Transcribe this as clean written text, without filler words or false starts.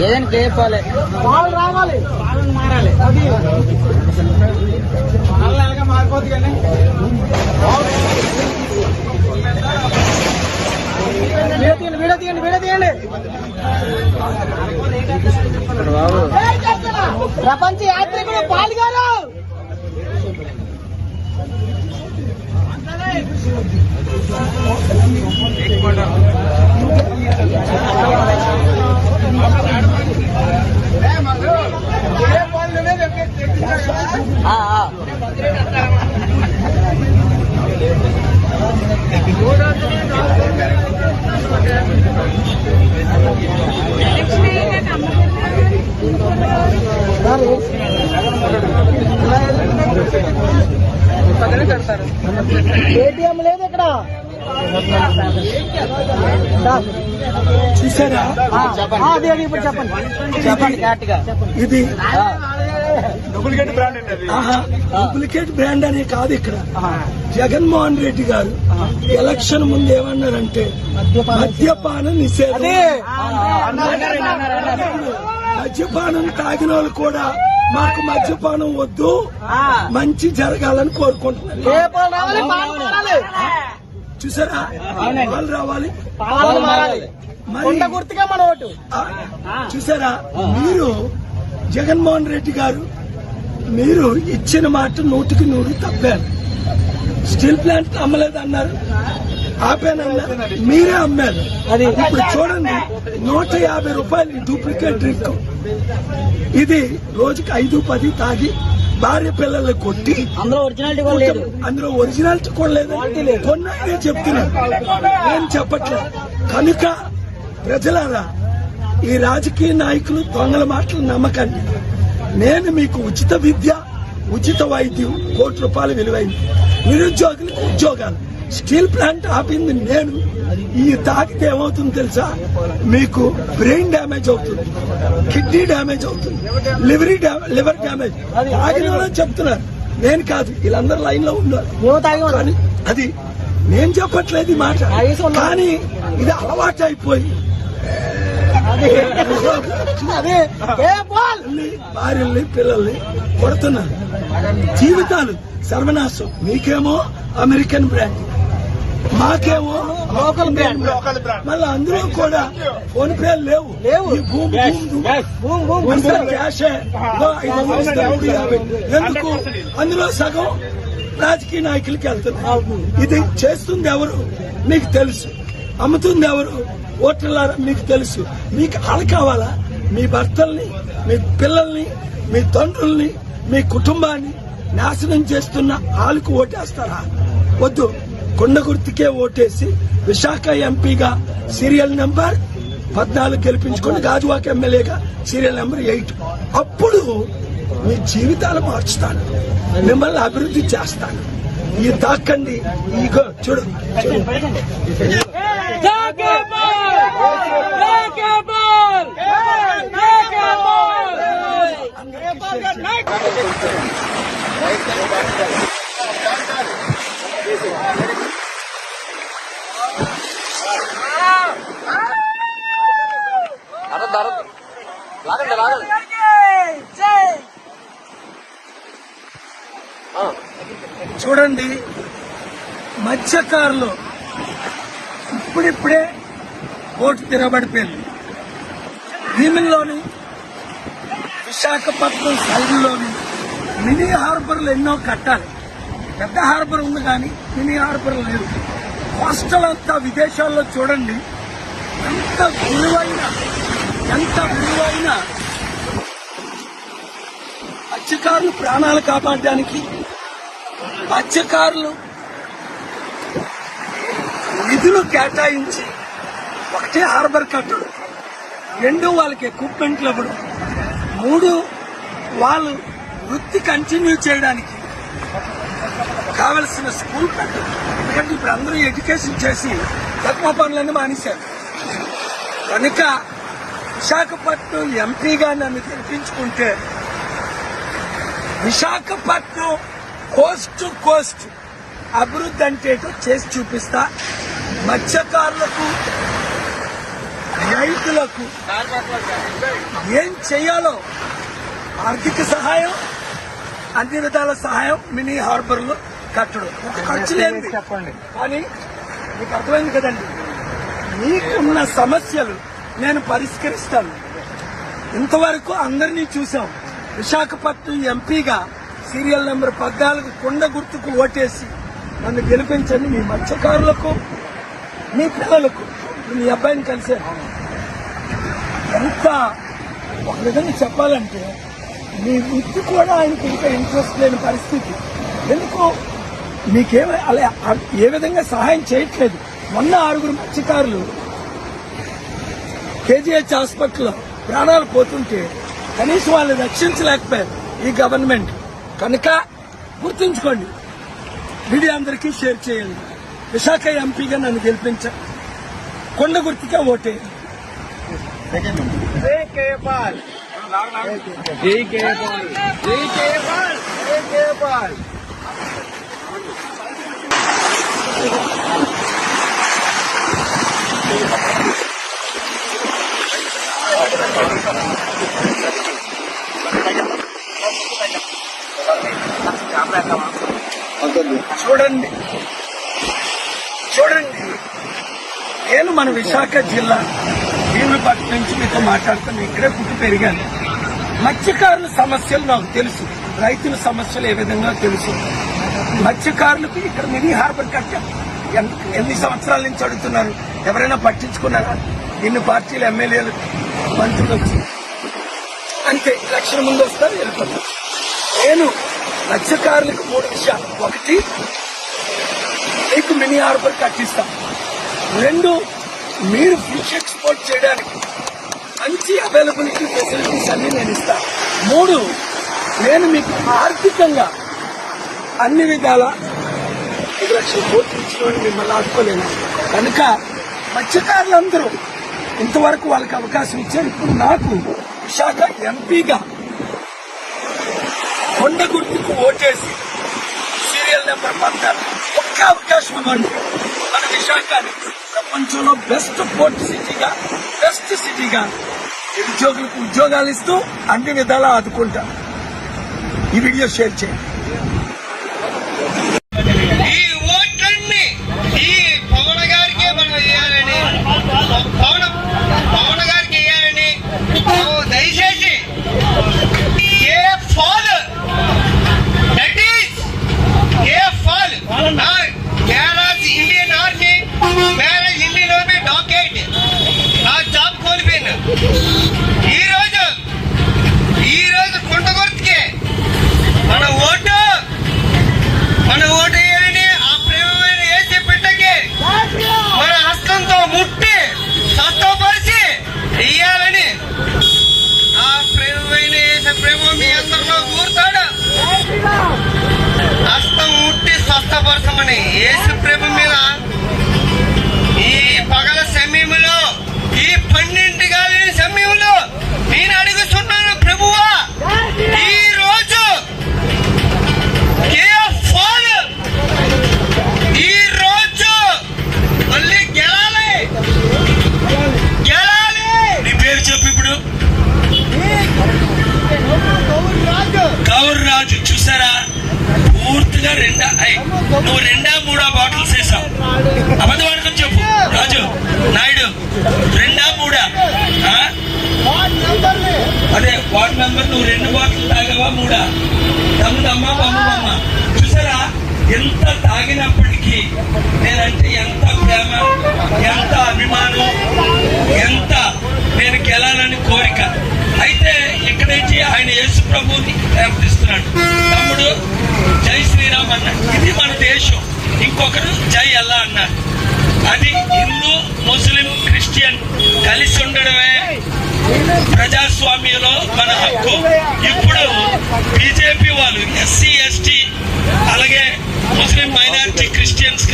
ఏదైనా చెప్పాలి, వాళ్ళు రావాలి, వాళ్ళని మారాలి. అది వాళ్ళగా మారిపోద్ది. కానీ వీడియో తీయండి, వీడియో తీయండి. ప్రపంచ యాత్రికుడు పాల్గొరు. ఏటీఎం లేదు ఇక్కడ. చూసారా? అది ఇప్పుడు చెప్పండి, చెప్పండి కరెక్ట్గా. ఇది డూప్లికేట్ బ్రాండ్ అండి. అది డూప్లికేట్ బ్రాండ్ అనే కాదు. ఇక్కడ జగన్మోహన్ రెడ్డి గారు ఎలక్షన్ ముందు ఏమన్నారంటే మద్యపాన నిషేధం. మద్యపానం తాగిన వాళ్ళు కూడా మాకు మద్యపానం వద్దు, మంచి జరగాలని కోరుకుంటున్నారు. చూసారా? వాళ్ళు రావాలి, గుర్తుగా మన ఓటు. చూసారా? మీరు జగన్మోహన్ రెడ్డి గారు మీరు ఇచ్చిన మాట 100% తప్పారు. స్టీల్ ప్లాంట్ అమ్మలేదన్నారు, ఆపానన్నారు, మీరే అమ్మారు. అది ఇప్పుడు చూడండి, 150 రూపాయలు డూప్లికేట్ డ్రింక్. ఇది రోజుకి 5-10 తాగి భార్య పిల్లలు కొట్టి అందులో ఒరిజినాలిటీ కూడా లేదు. కొన్నాయనే చెప్తున్నాను, నేను చెప్పట్లేదు. కనుక ప్రజలారా, ఈ రాజకీయ నాయకులు దొంగల మాటలు నమ్మకండి. నేను మీకు ఉచిత విద్య, ఉచిత వైద్యం, ₹1 విలువైంది, నిరుద్యోగులకు ఉద్యోగాలు, స్టీల్ ప్లాంట్ ఆపింది నేను. ఈ తాగితే ఏమవుతుంది తెలుసా? మీకు బ్రెయిన్ డ్యామేజ్ అవుతుంది, కిడ్నీ డ్యామేజ్ అవుతుంది, లివర్ డ్యామేజ్. తాగిన వాళ్ళని చెప్తున్నారు, నేను కాదు. వీళ్ళందరూ లైన్ లో ఉన్నారు. అది నేను చెప్పట్లేదు ఈ మాట, కానీ ఇది అలవాటు అయిపోయి భార్యల్ని పిల్లల్ని కొడుతున్నారు. జీవితాలు సర్వనాశం. మీకేమో అమెరికన్ బ్రాండ్, మాకేమో లోకల్ బ్రాండ్. మళ్ళీ అందులో కూడా ఫోన్ పేలు లేవు. క్యాషే ఎందుకు? అందులో సగం రాజకీయ నాయకులకి వెళ్తున్నారు. ఇది చేస్తుంది ఎవరు మీకు తెలుసు, అమ్ముతుంది ఎవరు ఓటర్లారా మీకు తెలుసు. మీకు ఆలు కావాలా? మీ భర్తల్ని, మీ పిల్లల్ని, మీ తండ్రుల్ని, మీ కుటుంబాన్ని నాశనం చేస్తున్న ఆలుకు ఓటేస్తారా? వద్దు. కొండ గుర్తుకే ఓటేసి విశాఖ ఎంపీగా సీరియల్ నెంబర్ 14 గెలిపించుకుని గాజువాక ఎమ్మెల్యేగా సీరియల్ నెంబర్ 8. అప్పుడు మీ జీవితాలు మార్చుతాను, మిమ్మల్ని అభివృద్ధి చేస్తాను. ఈ తాకండి ఈగో చూడు. చూడండి, మత్స్యకారులు ఇప్పుడిప్పుడే ఓటు తిరగబడిపోయింది. భీమిల్లోని, విశాఖపట్నం సైడ్లోని మినీ హార్బర్లు ఎన్నో కట్టాలి. పెద్ద హార్బర్ ఉంది కానీ మినీ హార్బర్ లేదు. కోస్టల్ అంతా విదేశాల్లో చూడండి ఎంత విలువైన మత్స్యకారులు ప్రాణాలు కాపాడడానికి మత్స్యకారులు నిధులు కేటాయించి ఒకటే హార్బర్ కట్టడం, 2 వాళ్ళకి ఎక్విప్మెంట్లు ఇవ్వడం, 3 వాళ్ళు వృత్తి కంటిన్యూ చేయడానికి కావలసిన స్కూల్ పెట్టడం. ఎందుకంటే ఇప్పుడు అందరూ ఎడ్యుకేషన్ చేసి తక్కువ పనులన్నీ మానేశారు. కనుక విశాఖపట్నం ఎంపీగా నన్ను గెలిపించుకుంటే విశాఖపట్నం కోస్ట్ టు కోస్ట్ అభివృద్ధి అంటే చేసి చూపిస్తా. మత్స్యకారులకు రైతులకు ఏం చేయాలో ఆర్థిక సహాయం, అన్ని విధాల సహాయం మినీ హార్బర్లో కట్టడం ఖర్చు లేదు చెప్పండి. కానీ మీకు అర్థమైంది కదండి, మీకున్న సమస్యలు నేను పరిష్కరిస్తాను. ఇంతవరకు అందరినీ చూసాం. విశాఖపట్నం ఎంపీగా సీరియల్ నెంబర్ 14 కొండ గుర్తుకు ఓటేసి నన్ను గెలిపించండి. మీ మత్స్యకారులకు, మీ పిల్లలకు, మీ అబ్బాయిని కలిసాను. ఎంత ఒక విధంగా చెప్పాలంటే మీ వృత్తి కూడా ఆయనకి ఇంకా ఇంట్రెస్ట్ లేని పరిస్థితి. ఎందుకు మీకేమో అలా ఏ విధంగా సహాయం చేయట్లేదు. మొన్న 6 మత్స్యకారులు కేజీహెచ్ హాస్పిటల్లో ప్రాణాలు పోతుంటే కనీసం వాళ్ళని రక్షించలేకపోయారు ఈ గవర్నమెంట్. కనుక గుర్తుంచుకోండి, మీడియా అందరికీ షేర్ చేయండి. విశాఖ ఎంపీగా నన్ను గెలిపించారు, కొండ గుర్తుకే ఓటేయండి. జై కేపాల్, జై కేపాల్, జై కేపాల్, జై కేపాల్. చూడండి చూడండి, నేను మన విశాఖ జిల్లా భీములపట్నం నుంచి మీతో మాట్లాడుతాను. ఇక్కడే పుట్టి పెరిగాను. మత్స్యకారుల సమస్యలు నాకు తెలుసు, రైతుల సమస్యలు ఏ విధంగా తెలుసు. మత్స్యకారులకు ఇక్కడ మినీ హార్బర్ కట్టాం. ఎన్ని సంవత్సరాల నుంచి అడుగుతున్నారు, ఎవరైనా పట్టించుకున్నారా? ఇన్ని పార్టీలు, ఎమ్మెల్యేలు, మంత్రులు వచ్చి అంతే ఎలక్షన్ ముందు వస్తారు, వెళ్ళిపోతారు. నేను మత్స్యకారులకు 3 విషయాలు. 1, మీకు మినీ హార్బర్ కట్టిస్తాం. 2, మీరు ఫిష్ ఎక్స్పోర్ట్ చేయడానికి మంచి అవైలబిలిటీ ఫెసిలిటీస్ అన్ని నేను ఇస్తాను. 3, నేను మీకు ఆర్థికంగా అన్ని విధాల 5 లక్షల కోట్లు ఇచ్చిన మిమ్మల్ని ఆదుకోలేను. కనుక మత్స్యకారులందరూ ఇంతవరకు వాళ్ళకి అవకాశం ఇచ్చారు. ఇప్పుడు నాకు విశాఖ ఎంపీగా కొండ గుర్తుకు ఓటేసి సీరియల్ నెంబర్ 14 ఒక్క అవకాశం ఇవ్వండి. మన విశాఖని ప్రపంచంలో బెస్ట్ పోర్ట్ సిటీగా, బెస్ట్ సిటీగా నిరుద్యోగులకు ఉద్యోగాలు ఇస్తూ అన్ని విధాలా ఆదుకుంటాం. ఈ వీడియో షేర్ చేయండి. ఈ ఓట్లన్నీ ఈ పవన్ గారికే మనం వేయాలని, పవన్ గారికి వేయాలని దయచేసి ఏ fall that is a fall marriage Indian army, marriage Indian army docket ఆ జాబ్ కోల్పోయిన ఈ రోజు కొండ గుర్తుకే మన ఓటు వేయాలని, ఆ ప్రేమమైన ఏసీ బిడ్డకి మన హస్తంతో ముట్టి స్వస్థపరిచి ఇయ్యాలని, ఆ ప్రేమమైన ఏసీ ప్రేమ మీ అందరిలో దూరుతాడు. హస్తం ముట్టి స్వస్థపరచమని ఏసీ ప్రేమ మీద ఈ పగల సమయంలో, ఈ 12 గాలి సమయంలో నేను అడుగుతున్నాను, ప్రభువా ఈ రోజు ఈ రోజు మళ్ళీ గెలాలి. నీ పేరు చెప్పు. ఇప్పుడు గౌర్ రాజు చూసారా, పూర్తిగా నువ్వు 2 బాటిల్స్ వేసావు. అబద్ధం ఆడుకొని చెప్పు రాజు నాయుడు, 2 3 అదే వార్డు మెంబర్. నువ్వు 2 బాటిల్ తాగావా 3? తమ్ముడమ్మా బొమ్మ. చూసారా, ఎంత తాగినప్పటికీ నేనంటే ఎంత ప్రేమ, ఎంత అభిమానం, ఎంత నేను గెలాలని కోరిక. అయితే ఇక్కడ నుంచి ఆయన యేసు ప్రభువుని ప్రార్థిస్తున్నాడు. తమ్ముడు జై శ్రీరామ్ అన్నాడు. ఇది మన దేశం. ఇంకొకరు జై అల్లా అన్నారు. అది హిందూ, ముస్లిం, క్రిస్టియన్ కలిసి ఉండడమే ప్రజాస్వామ్యంలో మన హక్కు. ఇప్పుడు బీజేపీ వాళ్ళు ఎస్సీ, ఎస్టీ, అలాగే ముస్లిం మైనారిటీ, క్రిస్టియన్స్